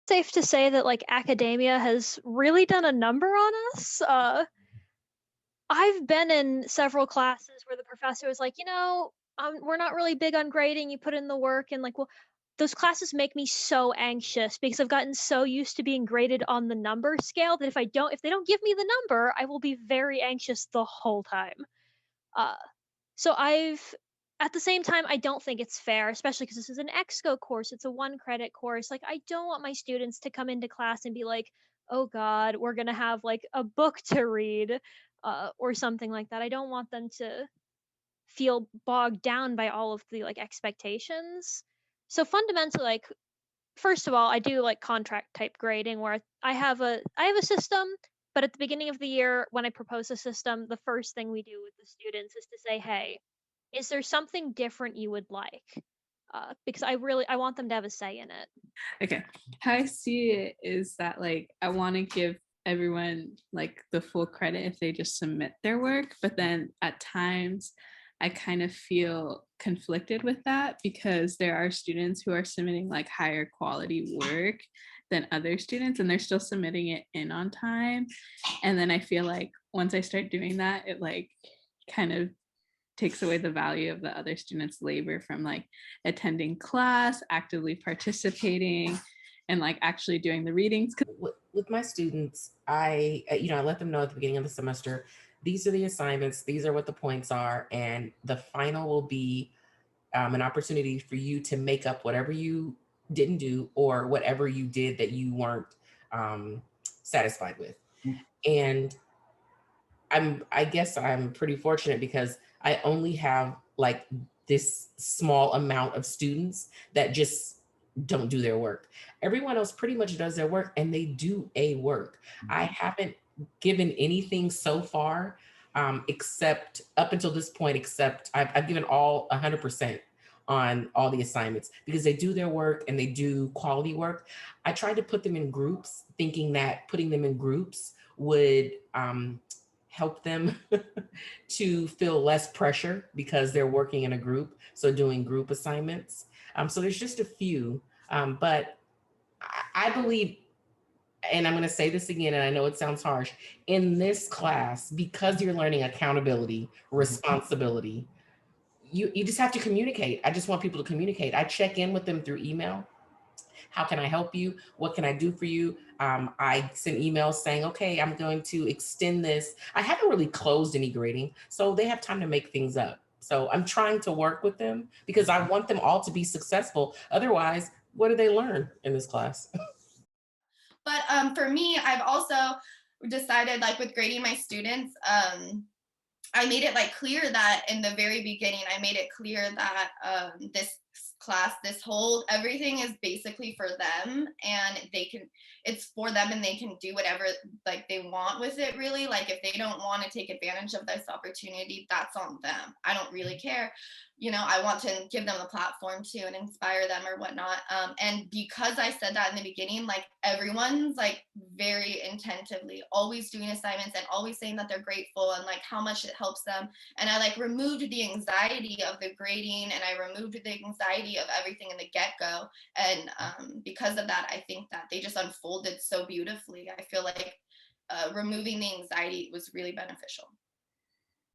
Safe to say that, like, academia has really done a number on us. I've been in several classes where the professor was like, we're not really big on grading. You put in the work, and like, well, those classes make me so anxious because I've gotten so used to being graded on the number scale that if they don't give me the number, I will be very anxious the whole time. Uh, so at the same time, I don't think it's fair, especially because this is an EXCO course. It's a one credit course. Like, I don't want my students to come into class and be like, oh God, we're going to have like a book to read or something like that. I don't want them to feel bogged down by all of the like expectations. So fundamentally, like, first of all, I do like contract type grading where I have a system, but at the beginning of the year when I propose a system, the first thing we do with the students is to say, "Hey, is there something different you would like?" Because I want them to have a say in it. Okay. How I see it is that like I want to give everyone like the full credit if they just submit their work, but then at times I kind of feel conflicted with that because there are students who are submitting like higher quality work than other students and they're still submitting it in on time. And then I feel like once I start doing that, it like kind of takes away the value of the other students' labor from like attending class, actively participating, and like actually doing the readings. With my students, I let them know at the beginning of the semester, these are the assignments, these are what the points are, and the final will be an opportunity for you to make up whatever you didn't do or whatever you did that you weren't satisfied with. And I guess I'm pretty fortunate because I only have like this small amount of students that just don't do their work. Everyone else pretty much does their work and they do a work. I haven't given anything so far, except up until this point, except I've given all 100% on all the assignments because they do their work and they do quality work. I tried to put them in groups, thinking that putting them in groups would help them to feel less pressure because they're working in a group. So doing group assignments. So there's just a few, but I believe, and I'm going to say this again, and I know it sounds harsh, in this class, because you're learning accountability, responsibility, you just have to communicate. I just want people to communicate. I check in with them through email. How can I help you? What can I do for you? I send emails saying, okay, I'm going to extend this. I haven't really closed any grading, so they have time to make things up. So I'm trying to work with them because I want them all to be successful. Otherwise, what do they learn in this class? But for me, I've also decided, like with grading my students, I made it like clear that in the very beginning, I made it clear that this class, this whole everything is basically for them, and it's for them, and they can do whatever like they want with it. Really, like if they don't want to take advantage of this opportunity, that's on them. I don't really care. I want to give them a platform to and inspire them or whatnot. And because I said that in the beginning, like everyone's like very intentively always doing assignments and always saying that they're grateful and like how much it helps them. And I like removed the anxiety of the grading and I removed the anxiety of everything in the get-go. And because of that, I think that they just unfolded so beautifully. I feel like removing the anxiety was really beneficial.